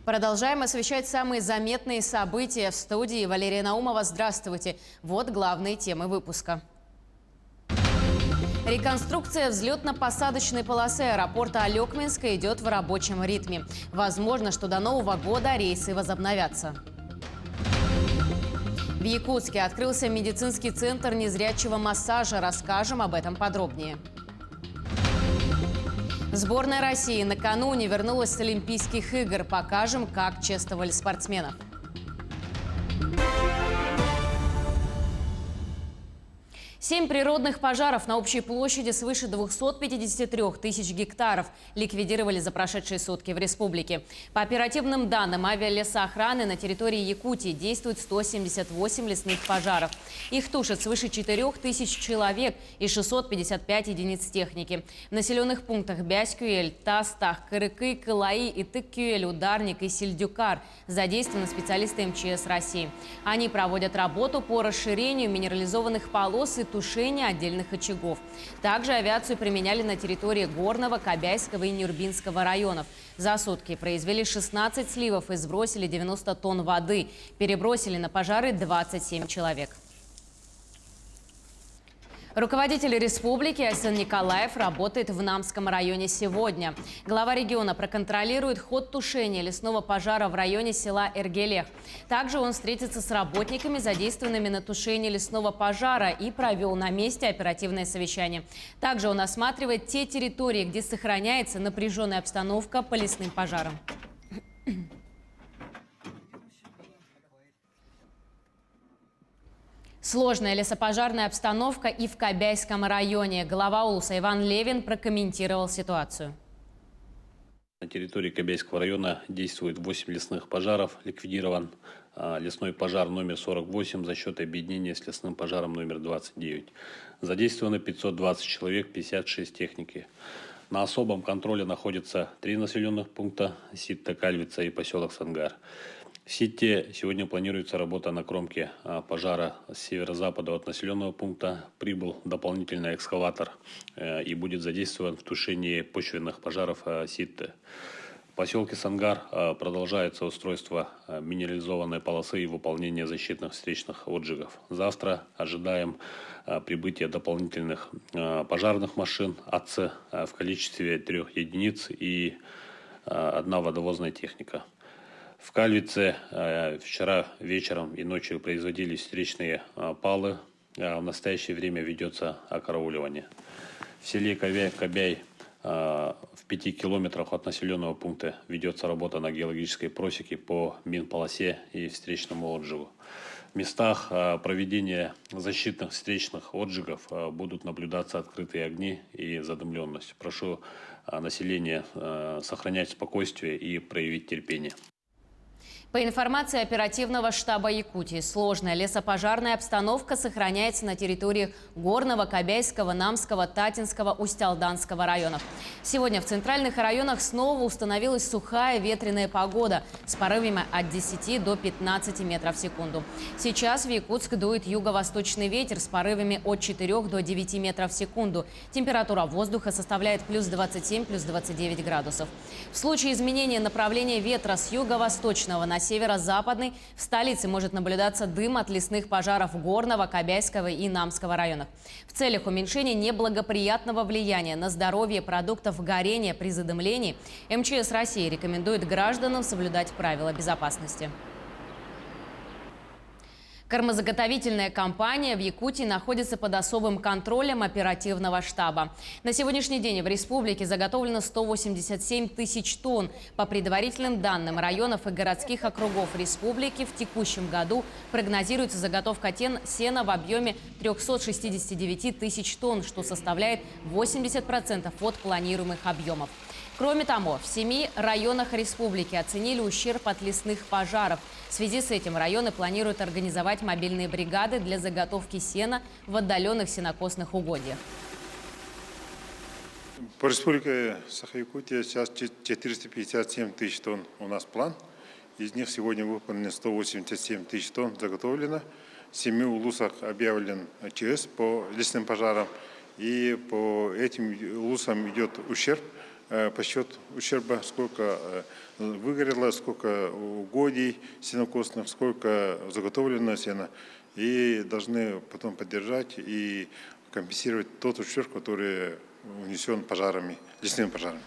Продолжаем освещать самые заметные события в студии. Валерия Наумова, здравствуйте. Вот главные темы выпуска. Реконструкция взлетно-посадочной полосы аэропорта Алекминска идет в рабочем ритме. Возможно, что до Нового года рейсы возобновятся. В Якутске открылся медицинский центр незрячего массажа. Расскажем об этом подробнее. Сборная России накануне вернулась с Олимпийских игр. Покажем, как чествовали спортсменов. Семь природных пожаров на общей площади свыше 253 тысяч гектаров ликвидировали за прошедшие сутки в республике. По оперативным данным авиалесоохраны на территории Якутии действует 178 лесных пожаров. Их тушат свыше 4 тысяч человек и 655 единиц техники. В населенных пунктах Бяськюэль, Тастах, Кырыкы, Кылаи, Итык-Кюэль, Ударник и Сельдюкар задействованы специалисты МЧС России. Они проводят работу по расширению минерализованных полос и тушения отдельных очагов. Также авиацию применяли на территории Горного, Кобяйского и Нюрбинского районов. За сутки произвели 16 сливов и сбросили 90 тонн воды. Перебросили на пожары 27 человек. Руководитель республики Айсен Николаев работает в Намском районе сегодня. Глава региона проконтролирует ход тушения лесного пожара в районе села Эргелех. Также он встретится с работниками, задействованными на тушении лесного пожара, и провел на месте оперативное совещание. Также он осматривает те территории, где сохраняется напряженная обстановка по лесным пожарам. Сложная лесопожарная обстановка и в Кобяйском районе. Глава Улуса Иван Левин прокомментировал ситуацию. На территории Кобяйского района действует 8 лесных пожаров. Ликвидирован лесной пожар номер 48 за счет объединения с лесным пожаром номер 29. Задействовано 520 человек, 56 техники. На особом контроле находятся 3 населенных пункта: Ситта, Кальвица и поселок Сангар. В Ситте сегодня планируется работа на кромке пожара с северо-запада от населенного пункта. Прибыл дополнительный экскаватор и будет задействован в тушении почвенных пожаров Ситты. В поселке Сангар продолжается устройство минерализованной полосы и выполнение защитных встречных отжигов. Завтра ожидаем прибытия дополнительных пожарных машин АЦ в количестве 3 единиц и 1 водовозная техника. В Кальвице вчера вечером и ночью производились встречные палы. В настоящее время ведется окарауливание. В селе Кобяй в 5 километрах от населенного пункта ведется работа на геологической просеке по минполосе и встречному отжигу. В местах проведения защитных встречных отжигов будут наблюдаться открытые огни и задымленность. Прошу население сохранять спокойствие и проявить терпение. По информации оперативного штаба Якутии, сложная лесопожарная обстановка сохраняется на территории Горного, Кобяйского, Намского, Татинского, Усть-Алданского районов. Сегодня в центральных районах снова установилась сухая ветреная погода с порывами от 10 до 15 метров в секунду. Сейчас в Якутск дует юго-восточный ветер с порывами от 4 до 9 метров в секунду. Температура воздуха составляет плюс 27, плюс 29 градусов. В случае изменения направления ветра с юго-восточного на северо-западный в столице может наблюдаться дым от лесных пожаров Горного, Кобяйского и Намского районов. В целях уменьшения неблагоприятного влияния на здоровье продуктов горения при задымлении МЧС России рекомендует гражданам соблюдать правила безопасности. Кормозаготовительная компания в Якутии находится под особым контролем оперативного штаба. На сегодняшний день в республике заготовлено 187 тысяч тонн. По предварительным данным районов и городских округов республики в текущем году прогнозируется заготовка сена в объеме 369 тысяч тонн, что составляет 80% от планируемых объемов. Кроме того, в 7 районах республики оценили ущерб от лесных пожаров. В связи с этим районы планируют организовать мобильные бригады для заготовки сена в отдаленных сенокосных угодьях. По республике Саха-Якутия сейчас 457 тысяч тонн у нас план. Из них сегодня выполнено 187 тысяч тонн заготовлено. В 7 улусах объявлен ЧС по лесным пожарам. И по этим улусам идет ущерб подсчет ущерба, сколько выгорело, сколько угодий сенокосных, сколько заготовлено сена. И должны потом поддержать и компенсировать тот ущерб, который унесен пожарами, лесными пожарами.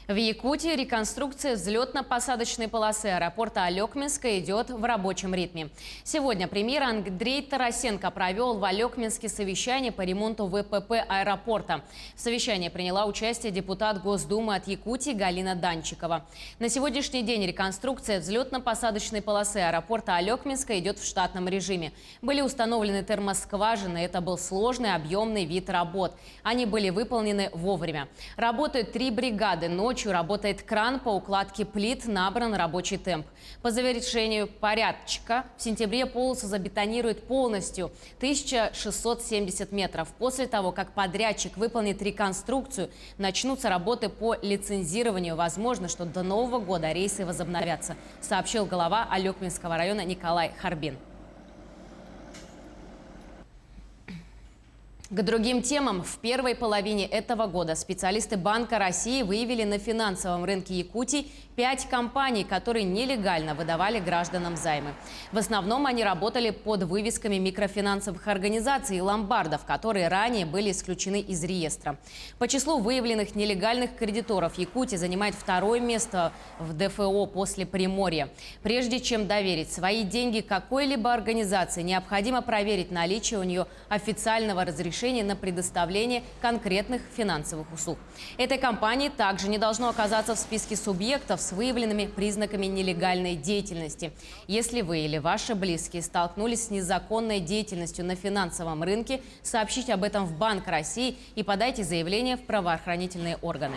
В Якутии реконструкция взлетно-посадочной полосы аэропорта Алекминска идет в рабочем ритме. Сегодня премьер Андрей Тарасенко провел в Алекминске совещание по ремонту ВПП аэропорта. В совещании приняла участие депутат Госдумы от Якутии Галина Данчикова. На сегодняшний день реконструкция взлетно-посадочной полосы аэропорта Алекминска идет в штатном режиме. Были установлены термоскважины. Это был сложный объемный вид работ. Они были выполнены вовремя. Работают 3 бригады. Ночью работает кран по укладке плит, набран рабочий темп. По завершению порядка в сентябре полосу забетонируют полностью 1670 метров. После того, как подрядчик выполнит реконструкцию, начнутся работы по лицензированию. Возможно, что до Нового года рейсы возобновятся, сообщил глава Алекминского района Николай Харбин. К другим темам. В первой половине этого года специалисты Банка России выявили на финансовом рынке Якутии 5 компаний, которые нелегально выдавали гражданам займы. В основном они работали под вывесками микрофинансовых организаций и ломбардов, которые ранее были исключены из реестра. По числу выявленных нелегальных кредиторов Якутия занимает 2-е место в ДФО после Приморья. Прежде чем доверить свои деньги какой-либо организации, необходимо проверить наличие у нее официального разрешения на предоставление конкретных финансовых услуг. Этой компании также не должно оказаться в списке субъектов с выявленными признаками нелегальной деятельности. Если вы или ваши близкие столкнулись с незаконной деятельностью на финансовом рынке, сообщите об этом в Банк России и подайте заявление в правоохранительные органы.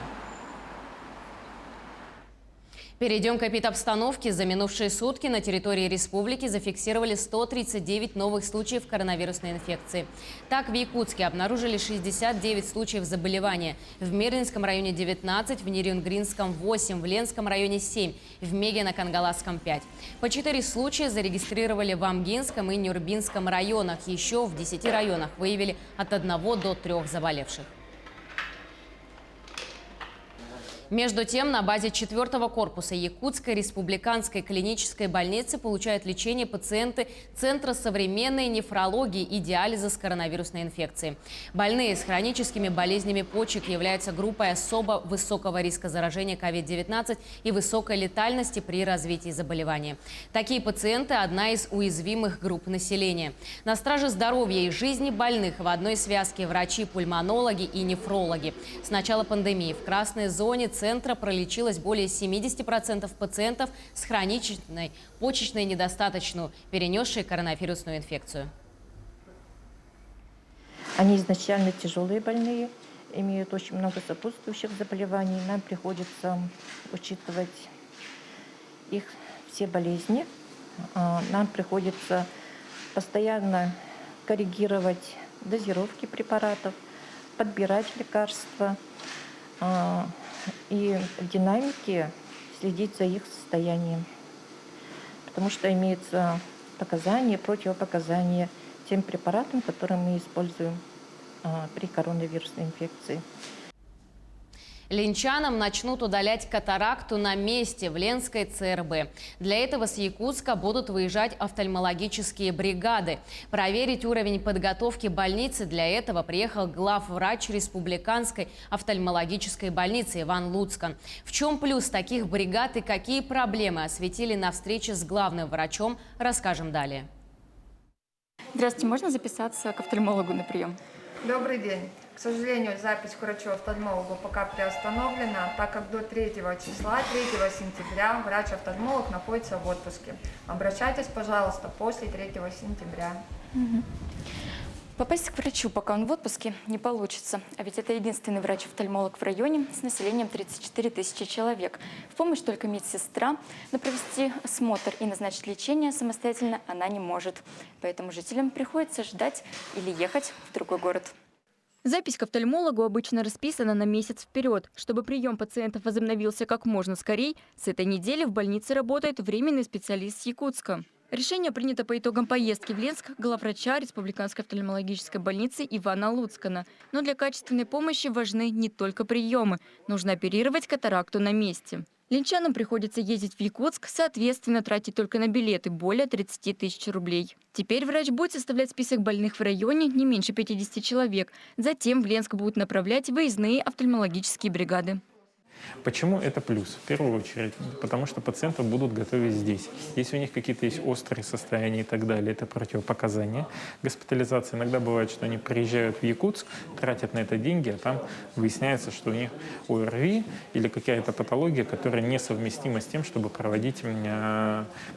Перейдем к эпидобстановке. За минувшие сутки на территории республики зафиксировали 139 новых случаев коронавирусной инфекции. Так, в Якутске обнаружили 69 случаев заболевания. В Мирнинском районе 19, в Нерюнгринском 8, в Ленском районе 7, в Мегино-Кангаласском 5. По 4 случая зарегистрировали в Амгинском и Нюрбинском районах. Еще в 10 районах выявили от 1 до 3 заболевших. Между тем, на базе 4-го корпуса Якутской республиканской клинической больницы получают лечение пациенты Центра современной нефрологии и диализа с коронавирусной инфекцией. Больные с хроническими болезнями почек являются группой особо высокого риска заражения COVID-19 и высокой летальности при развитии заболевания. Такие пациенты – одна из уязвимых групп населения. На страже здоровья и жизни больных в одной связке врачи-пульмонологи и нефрологи. С начала пандемии в красной зоне центра пролечилось более 70% пациентов с хронической почечной недостаточностью, перенесшей коронавирусную инфекцию. Они изначально тяжелые больные, имеют очень много сопутствующих заболеваний. Нам приходится учитывать их все болезни. Нам приходится постоянно коррегировать дозировки препаратов, подбирать лекарства и в динамике следить за их состоянием. Потому что имеются показания, противопоказания тем препаратам, которые мы используем при коронавирусной инфекции. Ленчанам начнут удалять катаракту на месте в Ленской ЦРБ. Для этого с Якутска будут выезжать офтальмологические бригады. Проверить уровень подготовки больницы для этого приехал главврач Республиканской офтальмологической больницы Иван Луцкан. В чем плюс таких бригад и какие проблемы осветили на встрече с главным врачом, расскажем далее. Здравствуйте, можно записаться к офтальмологу на прием? Добрый день. К сожалению, запись к врачу-офтальмологу пока приостановлена, так как до 3 числа, 3 сентября, врач-офтальмолог находится в отпуске. Обращайтесь, пожалуйста, после 3 сентября. Попасть к врачу, пока он в отпуске, не получится. А ведь это единственный врач-офтальмолог в районе с населением 34 тысячи человек. В помощь только медсестра, но провести осмотр и назначить лечение самостоятельно она не может. Поэтому жителям приходится ждать или ехать в другой город. Запись к офтальмологу обычно расписана на месяц вперед. Чтобы прием пациентов возобновился как можно скорее, с этой недели в больнице работает временный специалист с Якутска. Решение принято по итогам поездки в Ленск главврача Республиканской офтальмологической больницы Ивана Луцкана. Но для качественной помощи важны не только приемы. Нужно оперировать катаракту на месте. Ленчанам приходится ездить в Якутск, соответственно, тратить только на билеты более 30 тысяч рублей. Теперь врач будет составлять список больных в районе не меньше 50 человек. Затем в Ленск будут направлять выездные офтальмологические бригады. Почему это плюс? В первую очередь, потому что пациентов будут готовить здесь. Если у них какие-то есть острые состояния и так далее, это противопоказания госпитализации. Иногда бывает, что они приезжают в Якутск, тратят на это деньги, а там выясняется, что у них ОРВИ или какая-то патология, которая несовместима с тем, чтобы проводить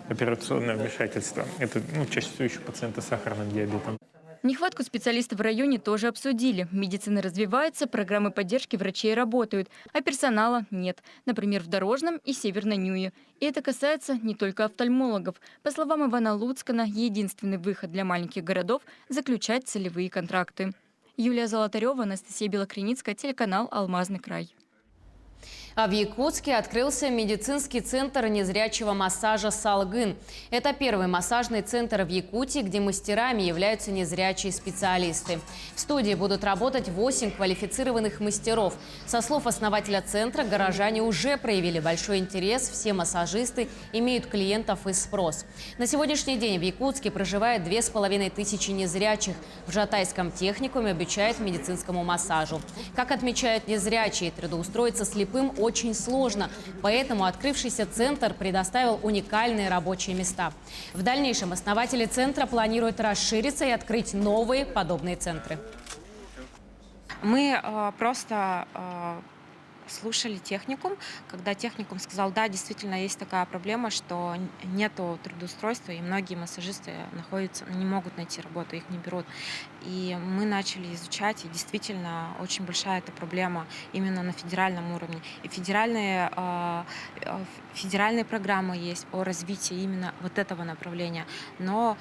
операционное вмешательство. Это чаще всего еще пациенты с сахарным диабетом. Нехватку специалистов в районе тоже обсудили. Медицина развивается, программы поддержки врачей работают, а персонала нет. Например, в Дорожном и Северной Нюе. И это касается не только офтальмологов. По словам Ивана Луцкана, единственный выход для маленьких городов – заключать целевые контракты. Юлия Золотарева, Анастасия Белокреницкая, телеканал «Алмазный край». А в Якутске открылся медицинский центр незрячего массажа «Салгын». Это первый массажный центр в Якутии, где мастерами являются незрячие специалисты. В студии будут работать 8 квалифицированных мастеров. Со слов основателя центра, горожане уже проявили большой интерес. Все массажисты имеют клиентов и спрос. На сегодняшний день в Якутске проживает 2500 незрячих. В Жатайском техникуме обучают медицинскому массажу. Как отмечают незрячие, трудоустроиться слепым очень сложно, поэтому открывшийся центр предоставил уникальные рабочие места. В дальнейшем основатели центра планируют расшириться и открыть новые подобные центры. Мы просто слушали техникум, когда техникум сказал, да, действительно есть такая проблема, что нету трудоустройства, и многие массажисты не могут найти работу, их не берут. И мы начали изучать, и действительно очень большая эта проблема именно на федеральном уровне. И федеральные программы есть по развитию именно вот этого направления. Но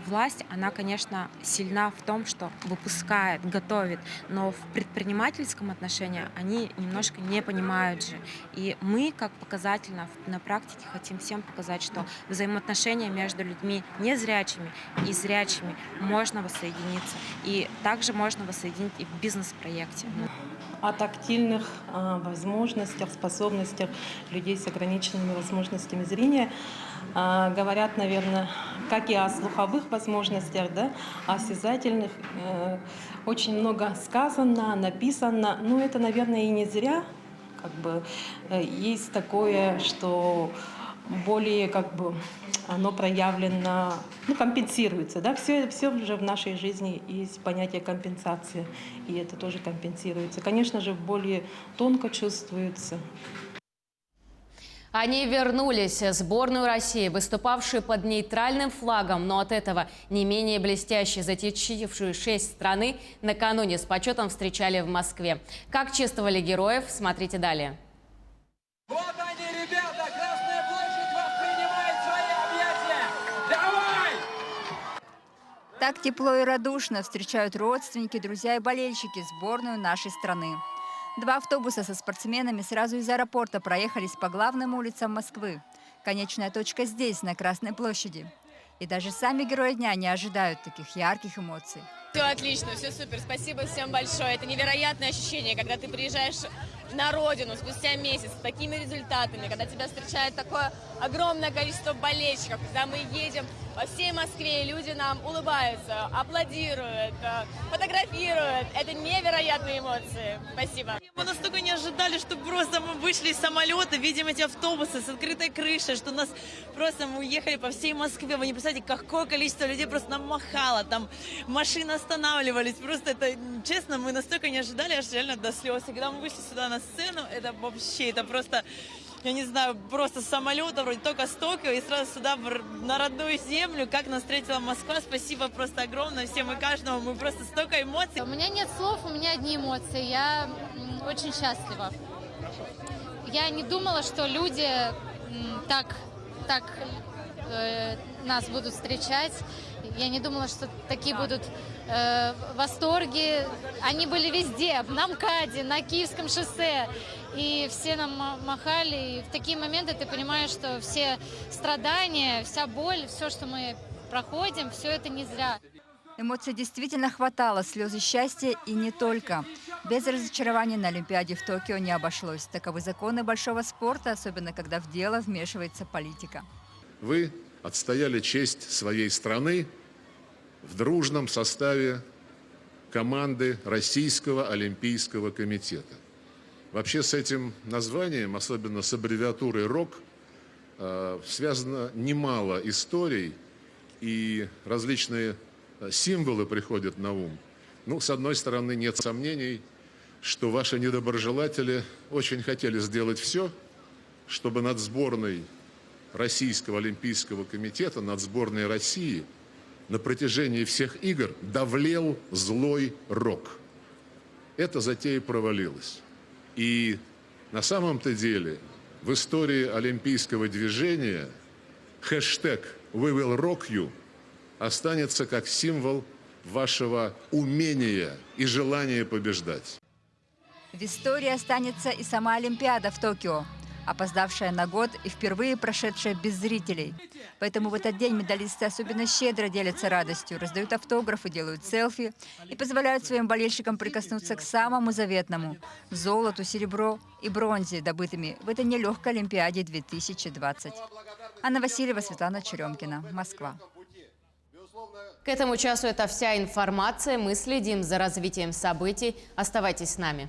власть, она, конечно, сильна в том, что выпускает, готовит, но в предпринимательском отношении они немножко не понимают же. И мы, как показательно, на практике хотим всем показать, что взаимоотношения между людьми незрячими и зрячими можно воссоединиться. И также можно воссоединить и в бизнес-проекте. О тактильных возможностях, способностях людей с ограниченными возможностями зрения говорят, наверное, как и о слуховых возможностях, да, о осязательных. Очень много сказано, написано. Но это, наверное, и не зря. Есть такое, что более оно проявлено, компенсируется. Да? Все же в нашей жизни есть понятие компенсации, и это тоже компенсируется. Конечно же, более тонко чувствуется. Они вернулись. Сборную России, выступавшую под нейтральным флагом, но от этого не менее блестяще затащившую 6 страны, накануне с почетом встречали в Москве. Как чествовали героев, смотрите далее. Вот они, ребята! Красная площадь вас принимает в свои объятия! Давай! Так тепло и радушно встречают родственники, друзья и болельщики сборную нашей страны. 2 автобуса со спортсменами сразу из аэропорта проехались по главным улицам Москвы. Конечная точка здесь, на Красной площади. И даже сами герои дня не ожидают таких ярких эмоций. Все отлично, все супер. Спасибо всем большое. Это невероятное ощущение, когда ты приезжаешь на родину спустя месяц с такими результатами, когда тебя встречает такое огромное количество болельщиков, когда мы едем по всей Москве, и люди нам улыбаются, аплодируют, фотографируют. Это невероятные эмоции. Спасибо. Мы настолько не ожидали, что просто мы вышли из самолета, видим эти автобусы с открытой крышей, что нас просто мы уехали по всей Москве. Вы не представляете, какое количество людей просто нам махало, там машины останавливались. Просто это, честно, мы настолько не ожидали, аж реально до слез. И когда мы вышли сюда на сцену, это вообще, это просто, я не знаю, просто с самолета вроде только с Токио и сразу сюда на родную землю, как нас встретила Москва. Спасибо просто огромное всем и каждому, мы просто столько эмоций. У меня нет слов, у меня одни эмоции, я очень счастлива. Я не думала, что люди так нас будут встречать. Я не думала, что такие будут восторги. Они были везде, на МКАДе, на Киевском шоссе. И все нам махали. И в такие моменты ты понимаешь, что все страдания, вся боль, все, что мы проходим, все это не зря. Эмоций действительно хватало, слезы счастья и не только. Без разочарования на Олимпиаде в Токио не обошлось. Таковы законы большого спорта, особенно когда в дело вмешивается политика. Вы отстояли честь своей страны в дружном составе команды Российского олимпийского комитета. Вообще с этим названием, особенно с аббревиатурой РОК, связано немало историй, и различные символы приходят на ум. Ну, с одной стороны, нет сомнений, что ваши недоброжелатели очень хотели сделать все, чтобы над сборной Российского олимпийского комитета, над сборной России на протяжении всех игр давлел злой рок. Эта затея провалилась. И на самом-то деле в истории олимпийского движения хэштег «We will rock you» останется как символ вашего умения и желания побеждать. В истории останется и сама Олимпиада в Токио, опоздавшая на год и впервые прошедшая без зрителей. Поэтому в этот день медалисты особенно щедро делятся радостью, раздают автографы, делают селфи и позволяют своим болельщикам прикоснуться к самому заветному – золоту, серебру и бронзе, добытыми в этой нелегкой Олимпиаде 2020. Анна Васильева, Светлана Черемкина, Москва. К этому часу это вся информация. Мы следим за развитием событий. Оставайтесь с нами.